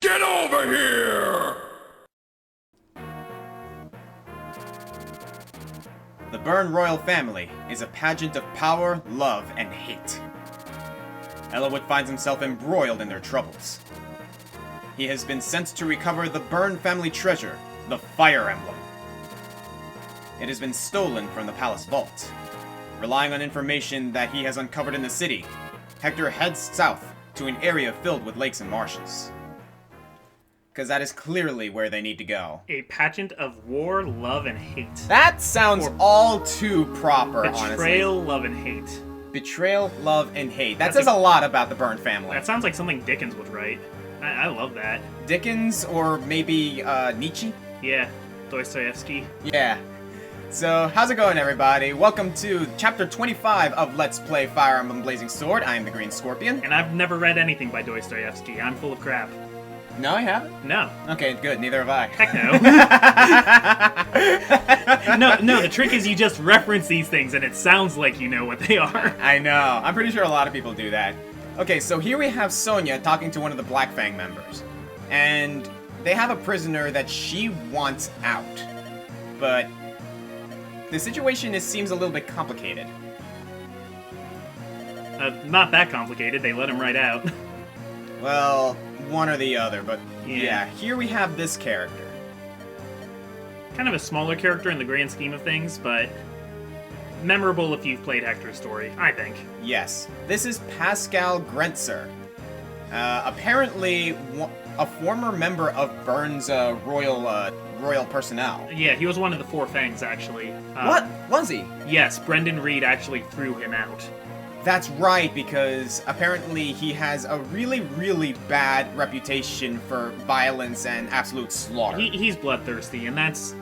Get over here! The Byrne royal family is a pageant of power, love, and hate. Elwood finds himself embroiled in their troubles. He has been sent to recover the Byrne family treasure, the Fire Emblem. It has been stolen from the palace vault. Relying on information that he has uncovered in the city, Hector heads south to an area filled with lakes and marshes. Because that is clearly where they need to go. A pageant of war, love, and hate. That sounds all too proper, honestly. Betrayal, love, and hate. Betrayal, love, and hate. That says a lot about the Byrne family. That sounds like something Dickens would write. I love that. Dickens, or maybe Nietzsche? Yeah, Dostoevsky. Yeah. So, how's it going, everybody? Welcome to Chapter 25 of Let's Play Fire Emblem Blazing Sword. I am the Green Scorpion. And I've never read anything by Dostoevsky. I'm full of crap. No, you haven't? No. Okay, good. Neither have I. Heck no. No, the trick is you just reference these things and it sounds like you know what they are. I know. I'm pretty sure a lot of people do that. Okay, so here we have Sonia talking to one of the Black Fang members. And they have a prisoner that she wants out. But the situation seems a little bit complicated. Not that complicated. They let him right out. Well, one or the other, but yeah. Here we have this character. Kind of a smaller character in the grand scheme of things, but memorable if you've played Hector's story, I think. Yes. This is Pascal Gret. Apparently a former member of Byrne's royal personnel. Yeah, he was one of the Four Fangs, actually. What? Was he? Yes, Brendan Reed actually threw him out. That's right, because apparently he has a really, really bad reputation for violence and absolute slaughter. He's bloodthirsty, and that's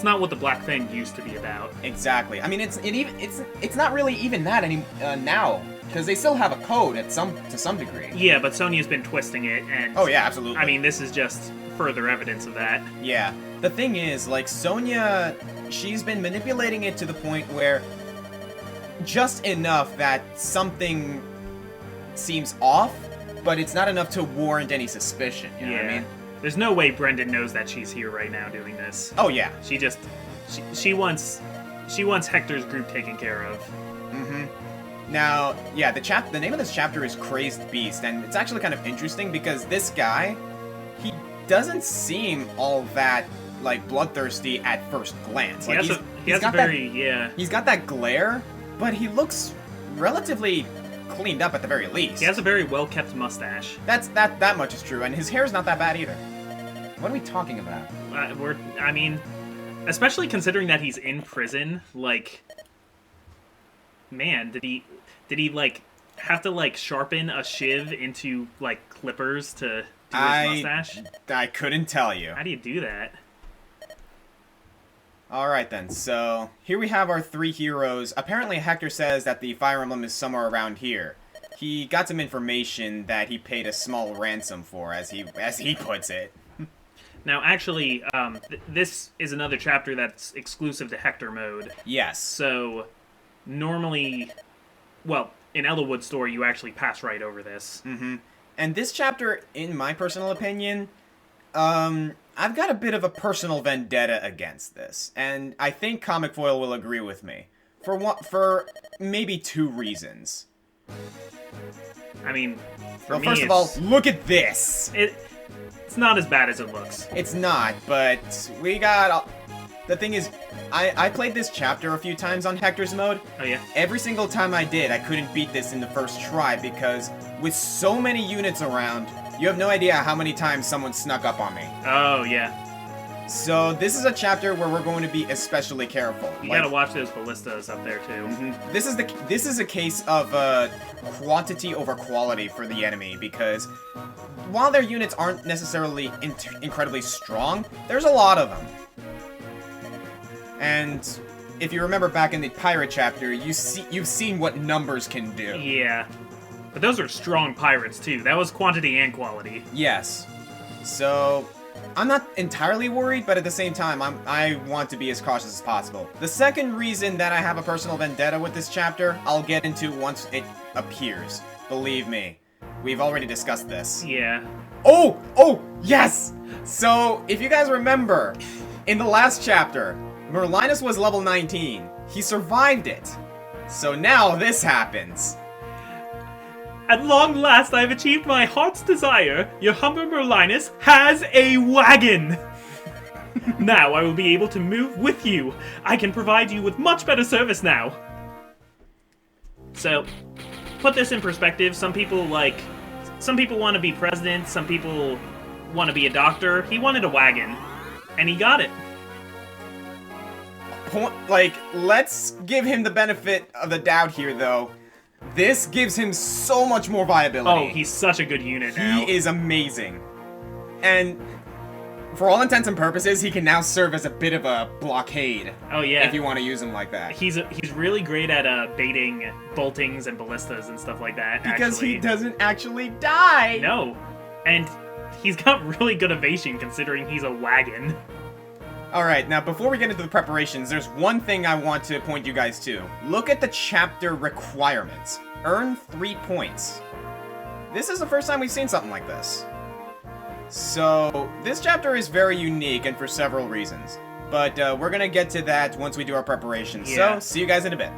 not what the Black Fang used to be about. Exactly. I mean, it's not really even that now, because they still have a code to some degree. Yeah, but Sonia's been twisting it, and oh yeah, absolutely. I mean, this is just further evidence of that. Yeah. The thing is, like, Sonia, she's been manipulating it to the point where just enough that something seems off, but it's not enough to warrant any suspicion, you know what I mean? There's no way Brendan knows that she's here right now doing this. Oh yeah. She wants Hector's group taken care of. Mm-hmm. Now, yeah, the name of this chapter is Crazed Beast, and it's actually kind of interesting because this guy, he doesn't seem all that, like, bloodthirsty at first glance. Like, he's got that glare, but he looks relatively cleaned up at the very least. He has a very well-kept mustache. That much is true, and his hair's not that bad either. What are we talking about? I mean, especially considering that he's in prison, like, man, did he like have to like sharpen a shiv into like clippers to do his mustache? I couldn't tell you. How do you do that? Alright then, so here we have our three heroes. Apparently Hector says that the Fire Emblem is somewhere around here. He got some information that he paid a small ransom for, as he puts it. Now, actually, this is another chapter that's exclusive to Hector mode. Yes. So, normally, well, in Elwood's story, you actually pass right over this. Mm-hmm. And this chapter, in my personal opinion, I've got a bit of a personal vendetta against this, and I think Comic Foil will agree with me. For maybe two reasons. I mean, well, first of all, look at this! It's not as bad as it looks. It's not, but we got... The thing is, I played this chapter a few times on Hector's mode. Oh, yeah? Every single time I did, I couldn't beat this in the first try, because with so many units around, you have no idea how many times someone snuck up on me. Oh, yeah. So this is a chapter where we're going to be especially careful. You gotta watch those ballistas up there, too. Mm-hmm. This is a case of quantity over quality for the enemy, because while their units aren't necessarily incredibly strong, there's a lot of them. And if you remember back in the pirate chapter, you've seen what numbers can do. Yeah. But those are strong pirates, too. That was quantity and quality. Yes. So, I'm not entirely worried, but at the same time, I want to be as cautious as possible. The second reason that I have a personal vendetta with this chapter, I'll get into once it appears. Believe me. We've already discussed this. Yeah. Oh, yes! So, if you guys remember, in the last chapter, Merlinus was level 19. He survived it. So now this happens. At long last, I have achieved my heart's desire. Your humble Merlinus has a wagon. Now I will be able to move with you. I can provide you with much better service now. So, put this in perspective. Some people want to be president. Some people want to be a doctor. He wanted a wagon, and he got it. Let's give him the benefit of the doubt here, though. This gives him so much more viability. Oh, he's such a good unit now. He is amazing. And for all intents and purposes, he can now serve as a bit of a blockade. Oh, yeah. If you want to use him like that. He's really great at baiting boltings and ballistas and stuff like that, because actually. He doesn't actually die! No. And he's got really good evasion considering he's a wagon. Alright, now before we get into the preparations, there's one thing I want to point you guys to. Look at the chapter requirements. Earn 3 points. This is the first time we've seen something like this. So, this chapter is very unique and for several reasons. But we're gonna get to that once we do our preparations. Yeah. So, see you guys in a bit.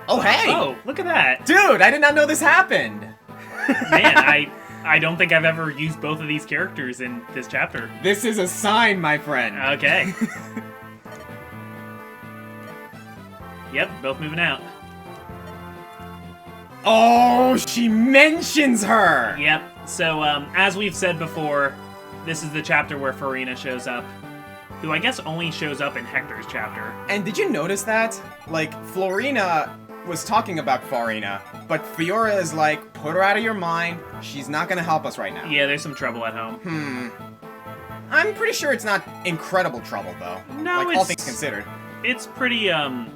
Oh, hey! Oh, look at that. Dude, I did not know this happened! Man, I don't think I've ever used both of these characters in this chapter. This is a sign, my friend. Okay. Yep, both moving out. Oh, she mentions her! Yep, so as we've said before, this is the chapter where Florina shows up. Who I guess only shows up in Hector's chapter. And did you notice that? Like, Florina was talking about Florina, but Fiora is like, put her out of your mind, she's not gonna help us right now. Yeah, there's some trouble at home. I'm pretty sure it's not incredible trouble, though. No, like, all things considered. It's pretty, Fiora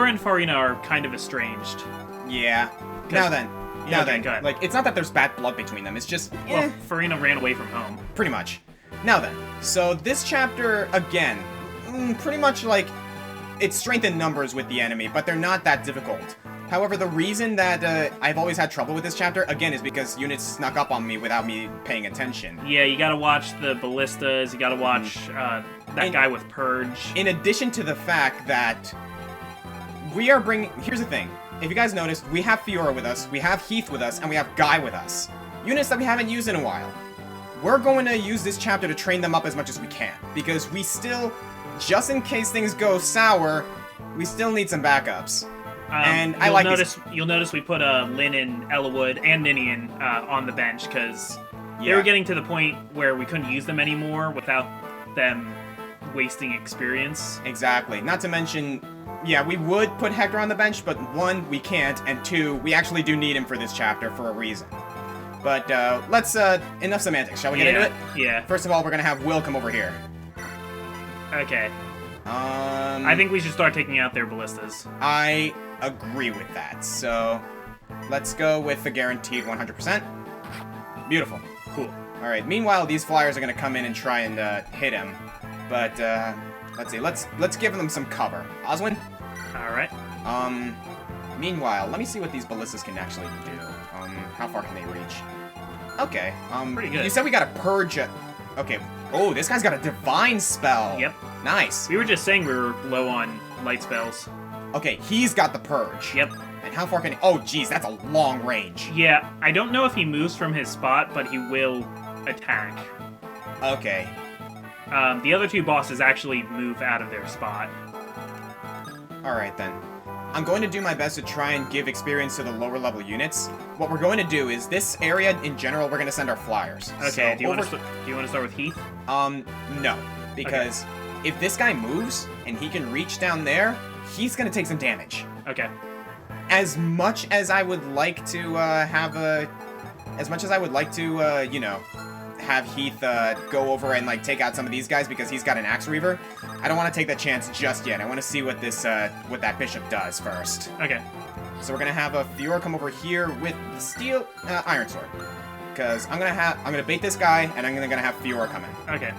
and Florina are kind of estranged. Yeah. Now then. Yeah, okay, go ahead. Like, it's not that there's bad blood between them, it's just, Well, Florina ran away from home. pretty much. Now then, so this chapter, again, pretty much like, it's strength in numbers with the enemy, but they're not that difficult. However, the reason that I've always had trouble with this chapter, again, is because units snuck up on me without me paying attention. Yeah, you gotta watch the ballistas, you gotta watch that guy with Purge. In addition to the fact that we are bringing... Here's the thing. If you guys noticed, we have Fiora with us, we have Heath with us, and we have Guy with us. Units that we haven't used in a while. We're going to use this chapter to train them up as much as we can, because we still, just in case things go sour, we still need some backups. And I like You'll notice we put Lynn and Ellawood and Ninian on the bench, because they were getting to the point where we couldn't use them anymore without them wasting experience. Exactly. Not to mention, yeah, we would put Hector on the bench, but one, we can't, and two, we actually do need him for this chapter for a reason. But, let's, enough semantics. Shall we get into it? Yeah. First of all, we're gonna have Will come over here. Okay. I think we should start taking out their ballistas. I agree with that. So, let's go with the guaranteed 100%. Beautiful. Cool. Alright, meanwhile, these flyers are gonna come in and try and, hit him. But, let's see. Let's give them some cover. Oswin? Alright. Meanwhile, let me see what these ballistas can actually do. How far can they reach? Okay, pretty good. You said we got a purge. Okay. Oh, this guy's got a divine spell. Yep. Nice. We were just saying we were low on light spells. Okay, he's got the purge. Yep. And how far can he... Oh, geez, that's a long range. Yeah, I don't know if he moves from his spot, but he will attack. Okay. The other two bosses actually move out of their spot. Alright, then. I'm going to do my best to try and give experience to the lower level units. What we're going to do is, this area in general, we're going to send our flyers. Okay, So do you want to start with Heath? No. Because if this guy moves and he can reach down there, he's gonna take some damage. Okay. As much as I would like to you know, have Heath go over and like take out some of these guys because he's got an Axe Reaver, I don't want to take that chance just yet. I want to see what this what that bishop does first. Okay. So we're gonna have a Fiora come over here with the steel iron sword, because I'm gonna bait this guy and I'm gonna have Fiora come in. Okay.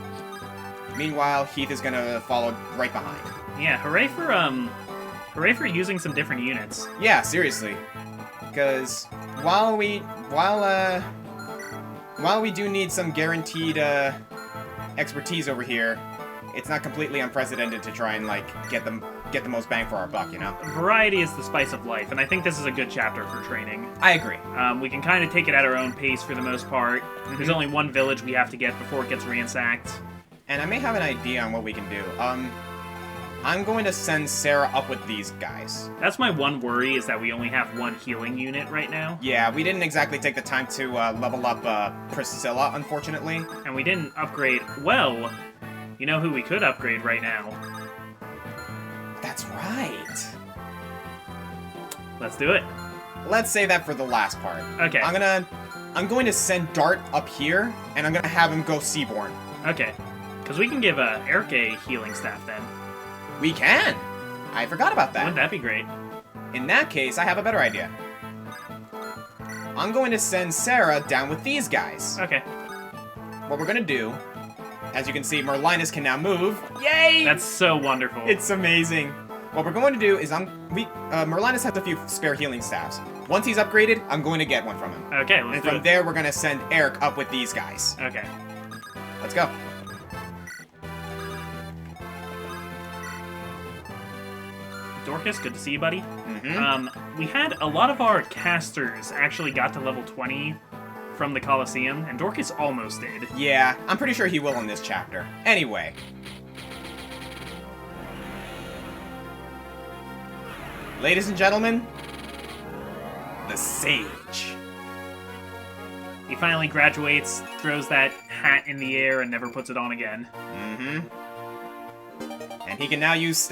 Meanwhile, Heath is gonna follow right behind. Yeah. Hooray for using some different units. Yeah, seriously. Because while we do need some guaranteed expertise over here, it's not completely unprecedented to try and like get the most bang for our buck, you know? Variety is the spice of life, and I think this is a good chapter for training. I agree. We can kind of take it at our own pace for the most part. There's only one village we have to get before it gets ransacked. And I may have an idea on what we can do. I'm going to send Sarah up with these guys. That's my one worry, is that we only have one healing unit right now. Yeah, we didn't exactly take the time to level up Priscilla, unfortunately. And we didn't upgrade... Well, you know who we could upgrade right now? That's right. Let's do it. Let's save that for the last part. Okay. I'm going to send Dart up here, and I'm going to have him go Seaborn. Okay. Because we can give Erke a healing staff then. We can! I forgot about that. Wouldn't that be great? In that case, I have a better idea. I'm going to send Sarah down with these guys. Okay. What we're going to do, as you can see, Merlinus can now move. Yay! That's so wonderful. It's amazing. What we're going to do is Merlinus has a few spare healing staffs. Once he's upgraded, I'm going to get one from him. Okay, let's do it. And from there, we're going to send Eric up with these guys. Okay. Let's go. Dorcas, good to see you, buddy. Mm-hmm. We had a lot of our casters actually got to level 20 from the Colosseum, and Dorcas almost did. Yeah, I'm pretty sure he will in this chapter. Anyway. Ladies and gentlemen, the Sage. He finally graduates, throws that hat in the air, and never puts it on again. Mm-hmm. And he can now use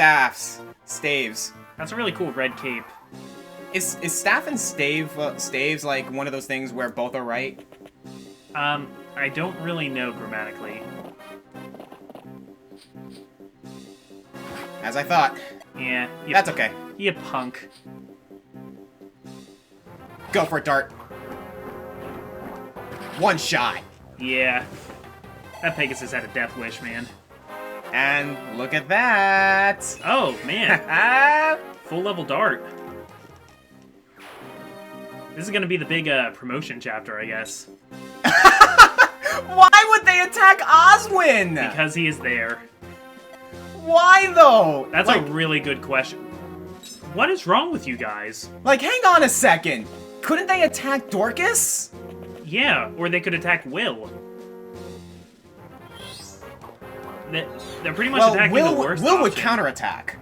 staves. That's a really cool red cape. Is staff and staves like one of those things where both are right? I don't really know grammatically. As I thought. Yeah. That's okay. You punk. Go for it, Dart. One shot. Yeah. That Pegasus had a death wish, man. And look at that. Oh, man. Full level Dart. This is going to be the big promotion chapter, I guess. Why would they attack Oswin? Because he is there. Why, though? That's a really good question. What is wrong with you guys? Like, hang on a second. Couldn't they attack Dorcas? Yeah, or they could attack Will. They're pretty much attacking the worst Will would option. counterattack.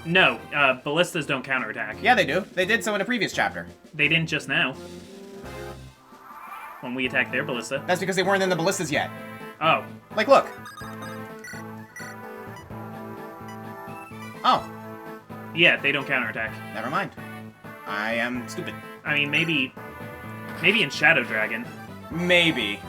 No, ballistas don't counterattack. Yeah, they do. They did so in a previous chapter. They didn't just now. When we attacked their ballista. That's because they weren't in the ballistas yet. Oh. Like, look. Oh. Yeah, they don't counterattack. Never mind. I am stupid. I mean, maybe in Shadow Dragon. Maybe.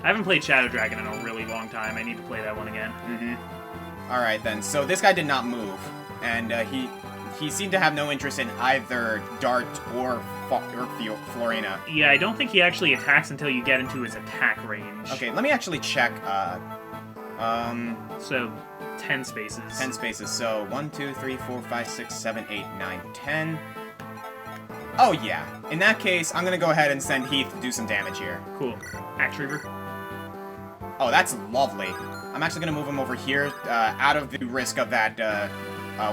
I haven't played Shadow Dragon in a really long time. I need to play that one again. Mm-hmm. Alright then, so this guy did not move. And he seemed to have no interest in either Dart or Florina. Yeah, I don't think he actually attacks until you get into his attack range. Okay, let me actually check, So, 10 spaces. 10 spaces, so 1, 2, 3, 4, 5, 6, 7, 8, 9, 10. Oh yeah, in that case, I'm gonna go ahead and send Heath to do some damage here. Cool. Axe Reaver. Oh, that's lovely. I'm actually gonna move him over here, out of the risk of that,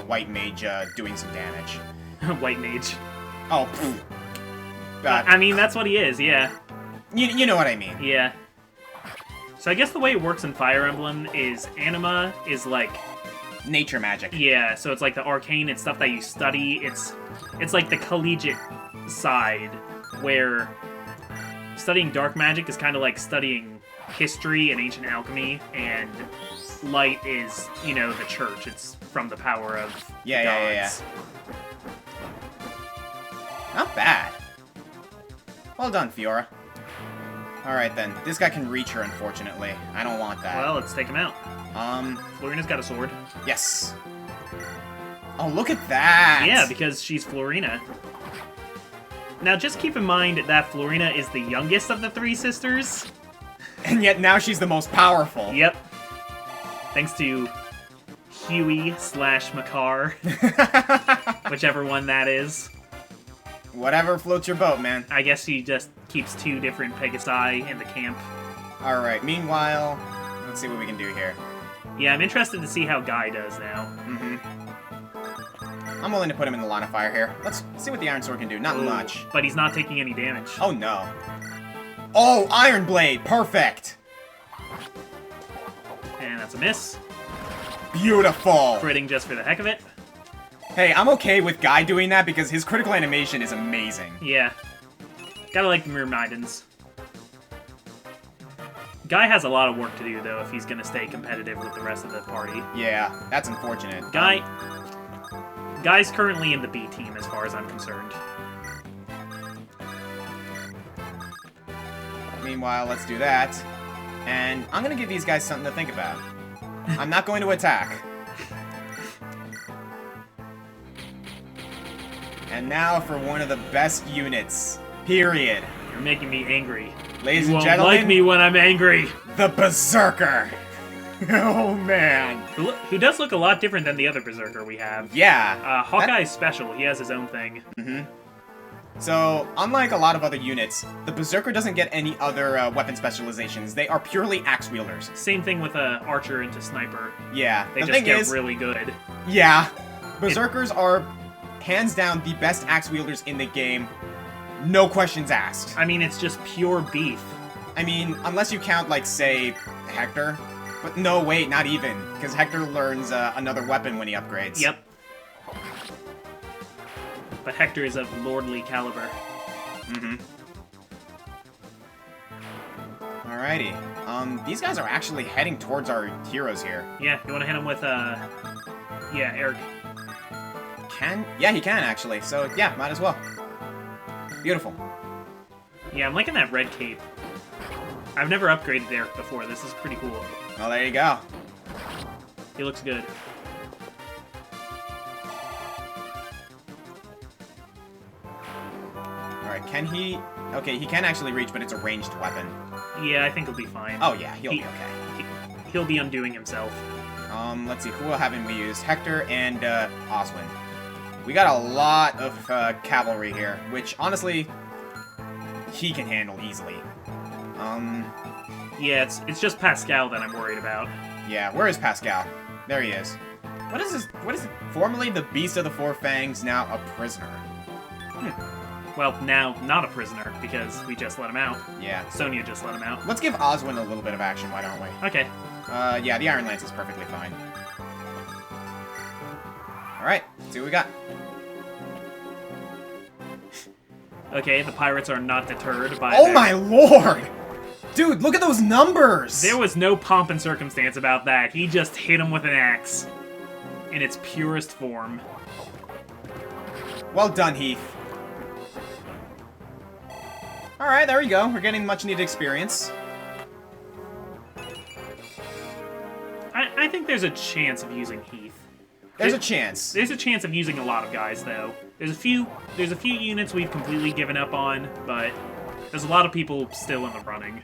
White Mage, doing some damage. White Mage. Oh, pooh. I mean, that's what he is, yeah. You know what I mean. Yeah. So I guess the way it works in Fire Emblem is Anima is like... Nature magic. Yeah, so it's like the arcane, it's stuff that you study. It's like the collegiate side, where studying dark magic is kind of like studying history and ancient alchemy, and light is, you know, the church. It's from the power of gods. Not bad. Well done, Fiora. Alright then, this guy can reach her, unfortunately. I don't want that. Well, let's take him out. Florina's got a sword. Yes. Oh, look at that! Yeah, because she's Florina. Now, just keep in mind that Florina is the youngest of the three sisters. And yet now she's the most powerful. Yep. Thanks to Huey/Makar. Whichever one that is. Whatever floats your boat, man. I guess she just keeps two different Pegasi in the camp. Alright, meanwhile, let's see what we can do here. Yeah, I'm interested to see how Guy does now. I'm willing to put him in the line of fire here. Let's see what the Iron Sword can do. Not much. But he's not taking any damage. Oh, no. Oh, Iron Blade! Perfect! And that's a miss. Beautiful! Critting just for the heck of it. Hey, I'm okay with Guy doing that because his critical animation is amazing. Yeah. Gotta like the Myrmidons. Guy has a lot of work to do, though, if he's gonna stay competitive with the rest of the party. Yeah, that's unfortunate. Guy's currently in the B team, as far as I'm concerned. Meanwhile, let's do that. And I'm gonna give these guys something to think about. I'm not going to attack. And now for one of the best units. Period. You're making me angry. Ladies you and won't gentlemen, like me when I'm angry. The Beserker. Oh, man. Who does look a lot different than the other Beserker we have. Yeah. Hawkeye's special. He has his own thing. So, unlike a lot of other units, the Beserker doesn't get any other weapon specializations. They are purely axe wielders. Same thing with Archer into Sniper. Yeah. They just get really good. Yeah. Berserkers are, hands down, the best axe wielders in the game. No questions asked. I mean, it's just pure beef. I mean, unless you count, like, say, Hector. But no, wait, not even. Because Hector learns another weapon when he upgrades. Yep. But Hector is of lordly caliber. Alrighty. These guys are actually heading towards our heroes here. Yeah, you want to hit him with, yeah, Eric. Yeah, he can, actually. So, yeah, might as well. Beautiful. Yeah, I'm liking that red cape. I've never upgraded Eric before. This is pretty cool. Well, there you go. He looks good. Alright, can he... Okay, he can actually reach, but it's a ranged weapon. Yeah, I think he'll be fine. Oh, yeah, he'll be okay. He'll be undoing himself. Let's see, who haven't we used? Hector and, Oswin. We got a lot of, cavalry here, which, honestly, he can handle easily. Yeah, it's just Pascal that I'm worried about. Yeah, where is Pascal? There he is. What is this? What is it? Formerly the Beast of the Four Fangs, now a prisoner. Well, now not a prisoner, because we just let him out. Yeah. Sonya just let him out. Let's give Oswin a little bit of action, why don't we? Okay. Yeah, the Iron Lance is perfectly fine. Alright, let's see what we got. Okay, the pirates are not deterred by Oh my lord! Dude, look at those numbers! There was no pomp and circumstance about that. He just hit him with an axe. In its purest form. Well done, Heath. Alright, there we go. We're getting much needed experience. I think there's a chance of using Heath. There's a chance. There's a chance of using a lot of guys, though. There's a few units we've completely given up on, but there's a lot of people still in the running.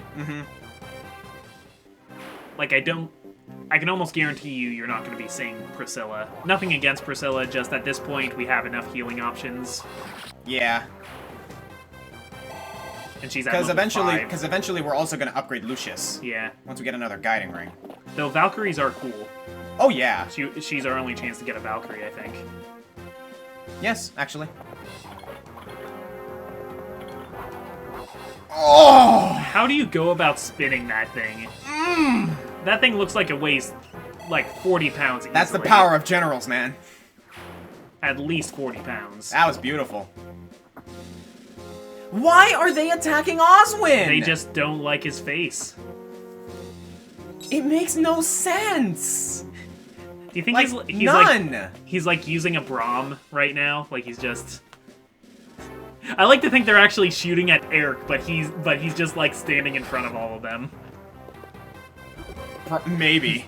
Like, I can almost guarantee you're not going to be seeing Priscilla. Nothing against Priscilla, just at this point we have enough healing options. Yeah. And she's at level 5. Because eventually we're also going to upgrade Lucius. Yeah. Once we get another guiding ring. Though Valkyries are cool. Oh, yeah. She's our only chance to get a Valkyrie, I think. Yes, actually. Oh! How do you go about spinning that thing? That thing looks like it weighs, like, 40 pounds easily. That's the power of generals, man. At least 40 pounds. That was beautiful. Why are they attacking Oswin? They just don't like his face. It makes no sense. Do you think Like, he's none. like he's like using a Braum right now? Like he's just. I like to think they're actually shooting at Eric, but he's just like standing in front of all of them. Maybe.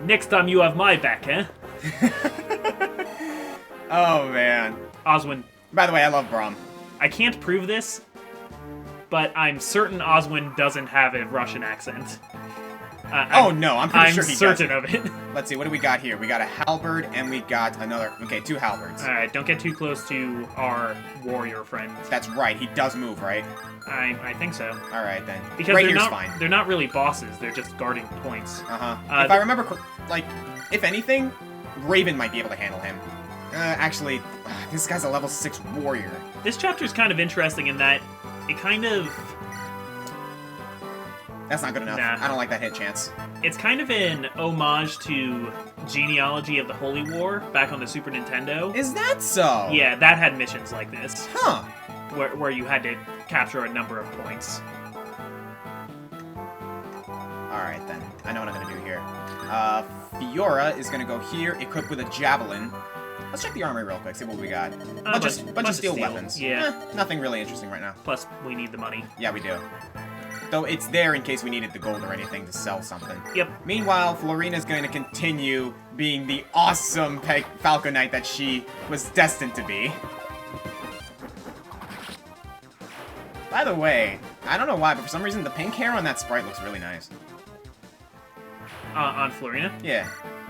Next time you have my back, eh? Oh man. Oswin. By the way, I love Braum. I can't prove this, but I'm certain Oswin doesn't have a Russian accent. Oh no, I'm pretty sure he certain does. of it. Let's see, what do we got here? We got a halberd and we got another. Okay, 2 halberds. Alright, don't get too close to our warrior friend. That's right. He does move, right? I think so. All right then. Because right they're here's not fine. they're not really bosses. They're just guarding points. If I remember, like, if anything, Raven might be able to handle him. Actually, this guy's a level 6 warrior. This chapter is kind of interesting in that it kind of. That's not good enough. Nah. I don't like that hit chance. It's kind of an homage to Genealogy of the Holy War back on the Super Nintendo. Is that so? Yeah, that had missions like this, Huh. where you had to capture a number of points. Alright then. I know what I'm gonna do here. Fiora is gonna go here, equipped with a javelin. Let's check the armory real quick, see what we got. Bunch of steel weapons. Yeah. Nothing really interesting right now. Plus, we need the money. Yeah, we do. Though it's there in case we needed the gold or anything to sell something. Yep. Meanwhile, Florina's going to continue being the awesome Falco Knight that she was destined to be. By the way, I don't know why, but for some reason the pink hair on that sprite looks really nice. On Florina? Yeah.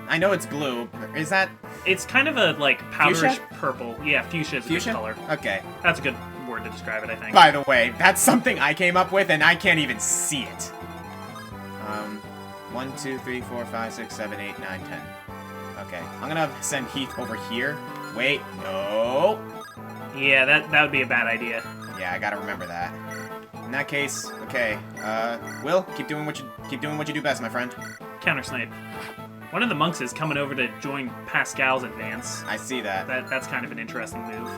I know it's blue, but is that... It's kind of a, like, powderish Fuchsia? Purple. Yeah, fuchsia is a Fuchsia? good color. Okay. That's a good word to describe it, I think. By the way, that's something I came up with, and I can't even see it. 1, 2, 3, 4, 5, 6, 7, 8, 9, 10. Okay, I'm gonna send Heath over here. Wait, no. Yeah, that would be a bad idea. Yeah, I gotta remember that. In that case, okay. Will, keep doing what you do best, my friend. Counter snipe. One of the monks is coming over to join Pascal's advance. I see that. That's kind of an interesting move.